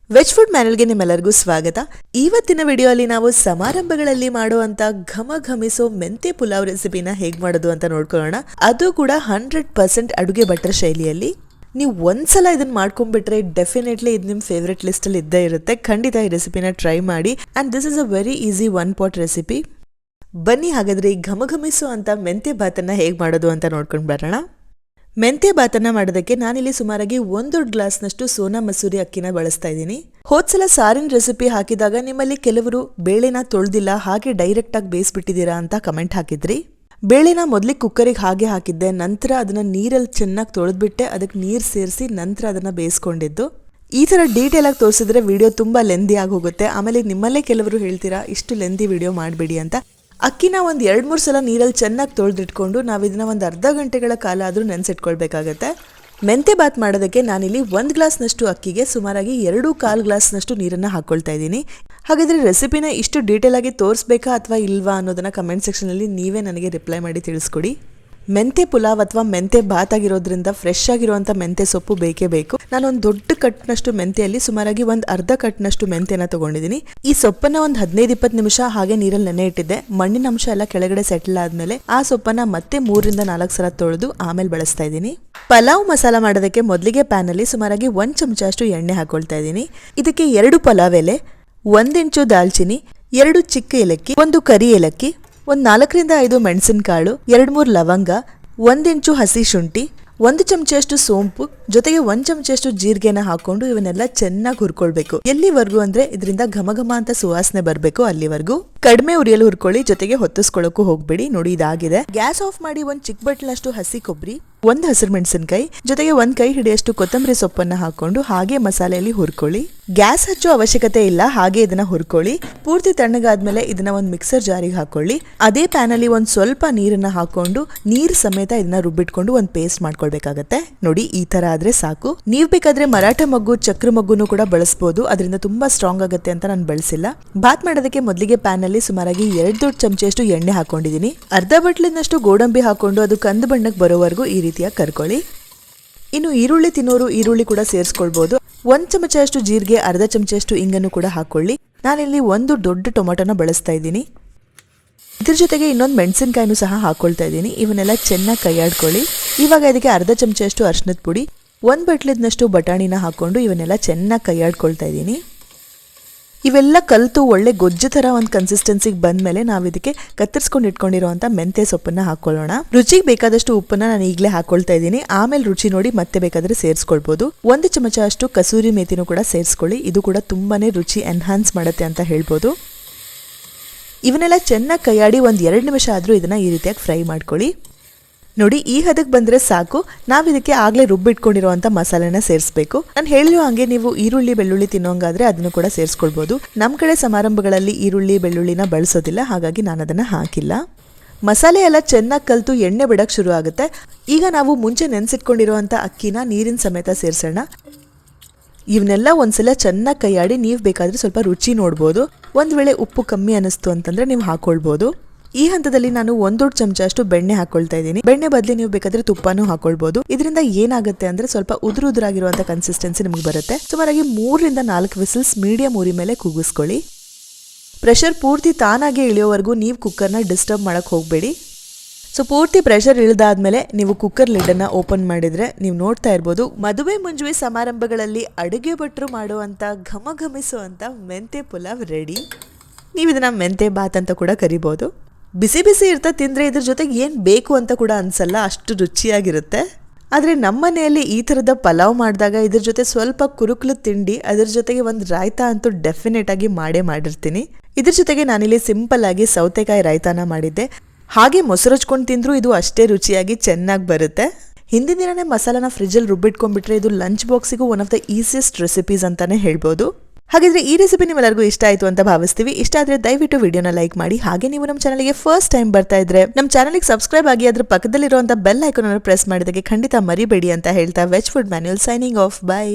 Veg food ಮ್ಯಾನಲ್ಗೆ ನಿಮ್ಮೆಲ್ಲರಿಗೂ ಸ್ವಾಗತ. ಇವತ್ತಿನ ವಿಡಿಯೋಲಿ ನಾವು ಸಮಾರಂಭಗಳಲ್ಲಿ ಮಾಡುವಂತ ಘಮಿಸೋ ಮೆಂತೆ ಪುಲಾವ್ ರೆಸಿಪಿನ ಹೇಗೆ ಮಾಡೋದು ಅಂತ ನೋಡ್ಕೊಳ್ಳೋಣ. ಅದು ಕೂಡ 100% ಅಡುಗೆ ಭಟ್ರ ಶೈಲಿಯಲ್ಲಿ. ನೀವು ಒಂದ್ಸಲ ಇದನ್ನ ಮಾಡ್ಕೊಂಡ್ಬಿಟ್ರೆ ಡೆಫಿನೆಟ್ಲಿ ಇದು ನಿಮ್ಮ ಫೇವ್ರೆಟ್ ಲಿಸ್ಟ್ ಅಲ್ಲಿ ಇದ್ದೇ ಇರುತ್ತೆ. ಖಂಡಿತ ಈ ರೆಸಿಪಿನ ಟ್ರೈ ಮಾಡಿ. And this is a very easy 1 pot recipe. ಬನ್ನಿ ಹಾಗಾದ್ರೆ ಈ ಘಮಿಸೋ ಅಂತ ಮೆಂತೆ ಬಾತನ್ನ ಹೇಗೆ ಮಾಡೋದು ಅಂತ ನೋಡ್ಕೊಂಡು ಬರೋಣ. ಮೆಂತೆ ಬಾತನ್ನ ಮಾಡೋದಕ್ಕೆ ನಾನಿಲ್ಲಿ ಸುಮಾರಾಗಿ 1 ದೊಡ್ಡ ಗ್ಲಾಸ್ನಷ್ಟು ಸೋನಾ ಮಸೂರಿ ಅಕ್ಕಿನ ಬಳಸ್ತಾ ಇದ್ದೀನಿ. ಹೋದ್ಸಲ ಸಾರಿನ ರೆಸಿಪಿ ಹಾಕಿದಾಗ ನಿಮ್ಮಲ್ಲಿ ಕೆಲವರು ಬೇಳೆನ ತೊಳೆದಿಲ್ಲ, ಹಾಗೆ ಡೈರೆಕ್ಟ್ ಆಗಿ ಬೇಯಿಸ್ಬಿಟ್ಟಿದ್ದೀರಾ ಅಂತ ಕಮೆಂಟ್ ಹಾಕಿದ್ರಿ. ಬೇಳೆನ ಮೊದಲಿಗೆ ಕುಕ್ಕರಿಗೆ ಹಾಗೆ ಹಾಕಿದ್ದೆ, ನಂತರ ಅದನ್ನ ನೀರಲ್ಲಿ ಚೆನ್ನಾಗಿ ತೊಳೆದ್ಬಿಟ್ಟೆ, ಅದಕ್ಕೆ ನೀರು ಸೇರಿಸಿ ನಂತರ ಅದನ್ನ ಬೇಯಿಸ್ಕೊಂಡಿದ್ದು. ಈ ಥರ ಡೀಟೇಲ್ ಆಗಿ ತೋರಿಸಿದ್ರೆ ವಿಡಿಯೋ ತುಂಬಾ ಲೆಂದಿ ಆಗಿ ಹೋಗುತ್ತೆ. ಆಮೇಲೆ ನಿಮ್ಮಲ್ಲೇ ಕೆಲವರು ಹೇಳ್ತೀರಾ ಇಷ್ಟು ಲೆಂದಿ ವಿಡಿಯೋ ಮಾಡಬೇಡಿ ಅಂತ. ಅಕ್ಕಿನ ಒಂದು 2-3 ಸಲ ನೀರಲ್ಲಿ ಚೆನ್ನಾಗಿ ತೊಳೆದಿಟ್ಕೊಂಡು ನಾವು ಇದನ್ನ ಒಂದು ಅರ್ಧ ಗಂಟೆಗಳ ಕಾಲ ಆದರೂ ನೆನೆಸಿಟ್ಕೊಳ್ಬೇಕಾಗತ್ತೆ. ಮೆಂತೆ ಬಾತ್ ಮಾಡೋದಕ್ಕೆ ನಾನಿಲ್ಲಿ 1 ಗ್ಲಾಸ್ನಷ್ಟು ಅಕ್ಕಿಗೆ ಸುಮಾರಾಗಿ 2.25 ಗ್ಲಾಸ್ನಷ್ಟು ನೀರನ್ನು ಹಾಕ್ಕೊಳ್ತಾ ಇದ್ದೀನಿ. ಹಾಗಾದರೆ ರೆಸಿಪಿನ ಇಷ್ಟು ಡೀಟೇಲ್ ಆಗಿ ತೋರಿಸ್ಬೇಕಾ ಅಥವಾ ಇಲ್ವಾ ಅನ್ನೋದನ್ನ ಕಮೆಂಟ್ ಸೆಕ್ಷನಲ್ಲಿ ನೀವೇ ನನಗೆ ರಿಪ್ಲೈ ಮಾಡಿ ತಿಳಿಸ್ಕೊಡಿ. ಮೆಂತೆ ಪುಲಾವ್ ಅಥವಾ ಮೆಂತೆ ಬಾತ್ ಆಗಿರೋದ್ರಿಂದ ಫ್ರೆಶ್ ಆಗಿರುವಂಥ ಮೆಂತೆ ಸೊಪ್ಪು ಬೇಕೇ ಬೇಕು. ನಾನು ಒಂದು ದೊಡ್ಡ ಕಟ್ನಷ್ಟು ಮೆಂತೆಯಲ್ಲಿ ಸುಮಾರಾಗಿ ಒಂದು ಅರ್ಧ ಕಟ್ನಷ್ಟು ಮೆಂತೆನ ತಗೊಂಡಿದ್ದೀನಿ. ಈ ಸೊಪ್ಪನ್ನ ಒಂದು 15-20 ನಿಮಿಷ ಹಾಗೆ ನೀರಲ್ಲಿ ನೆನೆ ಇಟ್ಟಿದ್ದೆ. ಮಣ್ಣಿನ ಅಂಶ ಎಲ್ಲ ಕೆಳಗಡೆ ಸೆಟಲ್ ಆದ್ಮೇಲೆ ಆ ಸೊಪ್ಪನ್ನ ಮತ್ತೆ 3-4 ಸಲ ತೊಳೆದು ಆಮೇಲೆ ಬಳಸ್ತಾ ಇದ್ದೀನಿ. ಪಲಾವ್ ಮಸಾಲ ಮಾಡೋದಕ್ಕೆ ಮೊದಲಿಗೆ ಪ್ಯಾನ್ ಅಲ್ಲಿ ಸುಮಾರಾಗಿ 1 ಚಮಚ ಅಷ್ಟು ಎಣ್ಣೆ ಹಾಕೊಳ್ತಾ ಇದ್ದೀನಿ. ಇದಕ್ಕೆ 2 ಪಲಾವ್ ಎಲೆ, 1 ಇಂಚು ದಾಲ್ಚಿನಿ, 2 ಚಿಕ್ಕ ಏಲಕ್ಕಿ, 1 ಕರಿ ಏಲಕ್ಕಿ, ಒಂದು 4-5 ಮೆಣಸಿನಕಾಳು, 2-3 ಲವಂಗ, 1 ಇಂಚು ಹಸಿ ಶುಂಠಿ, 1 ಚಮಚಷ್ಟು ಸೋಂಪು, ಜೊತೆಗೆ 1 ಚಮಚಷ್ಟು ಜೀರಿಗೆನ ಹಾಕೊಂಡು ಇವನ್ನೆಲ್ಲ ಚೆನ್ನಾಗಿ ಹುರ್ಕೊಳ್ಬೇಕು. ಎಲ್ಲಿವರೆಗೂ ಅಂದ್ರೆ ಇದರಿಂದ ಘಮ ಅಂತ ಸುವಾಸನೆ ಬರಬೇಕು ಅಲ್ಲಿವರೆಗೂ. ಕಡಿಮೆ ಉರಿಯಲ್ಲಿ ಹುರ್ಕೊಳ್ಳಿ, ಜೊತೆಗೆ ಹೊತ್ತಿಸ್ಕೊಳ್ಳೋಕ್ಕೂ ಹೋಗ್ಬೇಡಿ. ನೋಡಿ ಇದಾಗಿದೆ. ಗ್ಯಾಸ್ ಆಫ್ ಮಾಡಿ 1 ಚಿಕ್ಕ ಬಟ್ಲಷ್ಟು ಹಸಿ ಕೊಬ್ಬರಿ, 1 ಹಸಿರು ಮೆಣಸಿನಕಾಯಿ, ಜೊತೆಗೆ 1 ಕೈ ಹಿಡಿಯಷ್ಟು ಕೊತ್ತಂಬರಿ ಸೊಪ್ಪನ್ನ ಹಾಕೊಂಡು ಹಾಗೆ ಮಸಾಲೆಯಲ್ಲಿ ಹುರ್ಕೊಳ್ಳಿ. ಗ್ಯಾಸ್ ಹಚ್ಚೋ ಅವಶ್ಯಕತೆ ಇಲ್ಲ, ಹಾಗೆ ಇದನ್ನ ಹುರ್ಕೊಳ್ಳಿ. ಪೂರ್ತಿ ತಣ್ಣಗಾದ್ಮೇಲೆ ಇದನ್ನ ಒಂದು ಮಿಕ್ಸರ್ ಜಾರಿಗೆ ಹಾಕೊಳ್ಳಿ. ಅದೇ ಪ್ಯಾನ್ ಅಲ್ಲಿ ಒಂದು ಸ್ವಲ್ಪ ನೀರನ್ನ ಹಾಕೊಂಡು ನೀರ್ ಸಮೇತ ಇದನ್ನ ರುಬ್ಬಿಟ್ಕೊಂಡು ಒಂದು ಪೇಸ್ಟ್ ಮಾಡ್ಕೊಳ್ಬೇಕಾಗತ್ತೆ. ನೋಡಿ ಈ ತರ ಆದ್ರೆ ಸಾಕು. ನೀವ್ ಬೇಕಾದ್ರೆ ಮರಾಠ ಮಗ್ಗು, ಚಕ್ರ ಮಗ್ಗುನು ಕೂಡ ಬಳಸಬಹುದು, ಅದರಿಂದ ತುಂಬಾ ಸ್ಟ್ರಾಂಗ್ ಆಗುತ್ತೆ ಅಂತ ನಾನು ಬಳಸಿಲ್ಲ. ಬಾತ್ ಮಾಡೋದಕ್ಕೆ ಮೊದಲಿಗೆ ಪ್ಯಾನ್ ಅಲ್ಲಿ ಸುಮಾರಾಗಿ 2 ದೊಡ್ಡ ಚಮಚಷ್ಟು ಎಣ್ಣೆ ಹಾಕೊಂಡಿದ್ದೀನಿ. ಅರ್ಧ ಬಟ್ಲಿನಷ್ಟು ಗೋಡಂಬಿ ಹಾಕೊಂಡು ಅದು ಕಂದು ಬಣ್ಣಕ್ಕೆ ಬರೋವರೆಗೂ ಈ ರೀತಿಯಾಗಿ ಕರ್ಕೊಳ್ಳಿ. ಇನ್ನು ಈರುಳ್ಳಿ ತಿನ್ನೋರು ಈರುಳ್ಳಿ ಕೂಡ ಸೇರಿಸ್ಕೊಳ್ಬಹುದು. 1 ಚಮಚ ಅಷ್ಟು ಜೀರಿಗೆ, ಅರ್ಧ ಚಮಚಷ್ಟು ಇಂಗನ್ನು ಕೂಡ ಹಾಕೊಳ್ಳಿ. ನಾನಿಲ್ಲಿ 1 ದೊಡ್ಡ ಟೊಮೆಟೊನ ಬಳಸ್ತಾ ಇದ್ದೀನಿ. ಇದ್ರ ಜೊತೆಗೆ ಇನ್ನೊಂದು ಮೆಣಸಿನಕಾಯಿನೂ ಸಹ ಹಾಕೊಳ್ತಾ ಇದ್ದೀನಿ. ಇವನ್ನೆಲ್ಲ ಚೆನ್ನಾಗಿ ಕೈಯಾಡ್ಕೊಳ್ಳಿ. ಇವಾಗ ಇದಕ್ಕೆ ಅರ್ಧ ಚಮಚಷ್ಟು ಅರಿಶಿನದ ಪುಡಿ, 1 ಬಟ್ಲಿನಷ್ಟು ಬಟಾಣಿನ ಹಾಕೊಂಡು ಇವನ್ನೆಲ್ಲ ಚೆನ್ನಾಗಿ ಕೈಯಾಡ್ಕೊಳ್ತಾ ಇದ್ದೀನಿ. ಇವೆಲ್ಲ ಕಲಿತು ಒಳ್ಳೆ ಗೊಜ್ಜು ತರ ಒಂದು ಕನ್ಸಿಸ್ಟೆನ್ಸಿಗೆ ಬಂದ್ಮೇಲೆ ನಾವು ಇದಕ್ಕೆ ಕತ್ತರಿಸ್ಕೊಂಡು ಇಟ್ಕೊಂಡಿರುವಂತ ಮೆಂತೆ ಸೊಪ್ಪನ್ನ ಹಾಕೊಳ್ಳೋಣ. ರುಚಿಗೆ ಬೇಕಾದಷ್ಟು ಉಪ್ಪನ್ನ ನಾನು ಈಗಲೇ ಹಾಕೊಳ್ತಾ ಇದ್ದೀನಿ. ಆಮೇಲೆ ರುಚಿ ನೋಡಿ ಮತ್ತೆ ಬೇಕಾದ್ರೆ ಸೇರಿಸ್ಕೊಳ್ಬಹುದು. 1 ಚಮಚ ಅಷ್ಟು ಕಸೂರಿ ಮೇಥಿನೂ ಕೂಡ ಸೇರಿಸ್ಕೊಳ್ಳಿ. ಇದು ಕೂಡ ತುಂಬಾನೇ ರುಚಿ ಎನ್ಹಾನ್ಸ್ ಮಾಡುತ್ತೆ ಅಂತ ಹೇಳ್ಬೋದು. ಇವನ್ನೆಲ್ಲ ಚೆನ್ನಾಗಿ ಕೈಯಾಡಿ 1-2 ನಿಮಿಷ ಆದ್ರೂ ಇದನ್ನ ಈ ರೀತಿಯಾಗಿ ಫ್ರೈ ಮಾಡ್ಕೊಳ್ಳಿ. ನೋಡಿ ಈ ಹದಕ್ಕೆ ಬಂದ್ರೆ ಸಾಕು. ನಾವು ಇದಕ್ಕೆ ಆಗ್ಲೇ ರುಬ್ಬಿಟ್ಕೊಂಡಿರುವಂತ ಮಸಾಲೆನ ಸೇರಿಸಬೇಕು. ನಾನು ಹೇಳಿರೋ ಹಂಗೆ ನೀವು ಈರುಳ್ಳಿ ಬೆಳ್ಳುಳ್ಳಿ ತಿನ್ನೋಂಗಾದ್ರೆ ಅದನ್ನು ಕೂಡ ಸೇರಿಸ್ಕೊಳ್ಬಹುದು. ನಮ್ಮ ಕಡೆ ಸಮಾರಂಭಗಳಲ್ಲಿ ಈರುಳ್ಳಿ ಬೆಳ್ಳುಳ್ಳಿನ ಬಳಸೋದಿಲ್ಲ, ಹಾಗಾಗಿ ನಾನು ಅದನ್ನ ಹಾಕಿಲ್ಲ. ಮಸಾಲೆ ಎಲ್ಲ ಚೆನ್ನಾಗಿ ಕಲಿತು ಎಣ್ಣೆ ಬಿಡಕ್ಕೆ ಶುರು ಆಗುತ್ತೆ. ಈಗ ನಾವು ಮುಂಚೆ ನೆನೆಸಿಟ್ಕೊಂಡಿರುವಂತ ಅಕ್ಕಿನ ನೀರಿನ ಸಮೇತ ಸೇರಿಸೋಣ. ಇವನ್ನೆಲ್ಲ ಒಂದ್ಸಲ ಚೆನ್ನಾಗಿ ಕೈಯಾಡಿ ನೀವು ಬೇಕಾದ್ರೆ ಸ್ವಲ್ಪ ರುಚಿ ನೋಡ್ಬೋದು. ಒಂದ್ ವೇಳೆ ಉಪ್ಪು ಕಮ್ಮಿ ಅನಿಸ್ತು ಅಂತಂದ್ರೆ ನೀವು ಹಾಕೊಳ್ಬಹುದು. ಈ ಹಂತದಲ್ಲಿ ನಾನು 1 ದೊಡ್ಡ ಚಮಚ ಅಷ್ಟು ಬೆಣ್ಣೆ ಹಾಕೊಳ್ತಾ ಇದ್ದೀನಿ. ಬೆಣ್ಣೆ ಬದಲಿ ನೀವು ಬೇಕಾದ್ರೆ ತುಪ್ಪನೂ ಹಾಕೊಳ್ಬಹುದು. ಇದರಿಂದ ಏನಾಗುತ್ತೆ ಅಂದ್ರೆ ಸ್ವಲ್ಪ ಉದುರಾಗಿರುವಂತ ಕನ್ಸಿಸ್ಟೆನ್ಸಿ ನಿಮ್ಗೆ ಬರುತ್ತೆ. ಸುಮಾರಾಗಿ 3-4 ವಿಸಿಲ್ಸ್ ಮೀಡಿಯಂ ಉರಿ ಮೇಲೆ ಕೂಗಿಸ್ಕೊಳ್ಳಿ. ಪ್ರೆಷರ್ ಪೂರ್ತಿ ತಾನಾಗೆ ಇಳಿಯೋವರೆಗೂ ನೀವು ಕುಕ್ಕರ್ನ ಡಿಸ್ಟರ್ಬ್ ಮಾಡಕ್ ಹೋಗ್ಬೇಡಿ. ಸೊ ಪೂರ್ತಿ ಪ್ರೆಷರ್ ಇಳಿದಾದ್ಮೇಲೆ ನೀವು ಕುಕ್ಕರ್ ಲಿಡ್ ಅನ್ನ ಓಪನ್ ಮಾಡಿದ್ರೆ ನೀವು ನೋಡ್ತಾ ಇರ್ಬೋದು, ಮದುವೆ ಮುಂಜುವೆ ಸಮಾರಂಭಗಳಲ್ಲಿ ಅಡುಗೆ ಭಟ್ರು ಮಾಡುವಂತ ಘಮಿಸುವಂತ ಮೆಂತೆ ಪುಲಾವ್ ರೆಡಿ. ನೀವು ಇದನ್ನ ಮೆಂತೆ ಬಾತ್ ಅಂತ ಕೂಡ ಕರಿಬಹುದು. ಬಿಸಿ ಬಿಸಿ ಇರ್ತಾ ತಿಂದ್ರೆ ಇದ್ರ ಜೊತೆಗೆ ಏನ್ ಬೇಕು ಅಂತ ಕೂಡ ಅನ್ಸಲ್ಲ, ಅಷ್ಟು ರುಚಿಯಾಗಿರುತ್ತೆ. ಆದ್ರೆ ನಮ್ಮ ಮನೆಯಲ್ಲಿ ಈ ತರದ ಪಲಾವ್ ಮಾಡಿದಾಗ ಇದ್ರ ಜೊತೆ ಸ್ವಲ್ಪ ಕುರುಕಲು ತಿಂಡಿ, ಅದ್ರ ಜೊತೆಗೆ ಒಂದು ರಾಯ್ತಾ ಅಂತೂ ಡೆಫಿನೆಟ್ ಆಗಿ ಮಾಡಿರ್ತೀನಿ. ಇದ್ರ ಜೊತೆಗೆ ನಾನಿಲ್ಲಿ ಸಿಂಪಲ್ ಆಗಿ ಸೌತೆಕಾಯಿ ರಾಯ್ತಾನ ಮಾಡಿದ್ದೆ. ಹಾಗೆ ಮೊಸರು ಹಚ್ಕೊಂಡು ತಿಂದ್ರು ಇದು ಅಷ್ಟೇ ರುಚಿಯಾಗಿ ಚೆನ್ನಾಗಿ ಬರುತ್ತೆ. ಹಿಂದಿನ ದಿನನೇ ಮಸಾಲಾನ ಫ್ರಿಜ್ಜಲ್ಲಿ ರುಬ್ಬಿಟ್ಕೊಂಡ್ಬಿಟ್ರೆ ಇದು ಲಂಚ್ ಬಾಕ್ಸಿಗೂ one of the easiest recipes ಅಂತಾನೆ ಹೇಳ್ಬೋದು. ಹಾಗಿದ್ರೆ ಈ ರೆಸಿಪಿ ನಿಮ್ಮೆಲ್ಲರಿಗೂ ಇಷ್ಟ ಆಯ್ತು ಅಂತ ಭಾವಿಸ್ತೀವಿ. ಇಷ್ಟ ಆದ್ರೆ ದಯವಿಟ್ಟು ವಿಡಿಯೋನ ಲೈಕ್ ಮಾಡಿ. ಹಾಗೆ ನೀವು ನಮ್ಮ ಚಾನಲ್ಗೆ ಫಸ್ಟ್ ಟೈಮ್ ಬರ್ತಾ ಇದ್ರೆ ನಮ್ಮ ಚಾನಲ್ಗೆ ಸಬ್ಸ್ಕ್ರೈಬ್ ಆಗಿ ಅದ್ರ ಪಕ್ಕದಲ್ಲಿರುವಂತ ಬೆಲ್ ಐಕಾನ್ ಅನ್ನು ಪ್ರೆಸ್ ಮಾಡಿದಕ್ಕೆ ಖಂಡಿತ ಮರಿಬೇಡಿ ಅಂತ ಹೇಳ್ತಾ veg food manual signing off. By.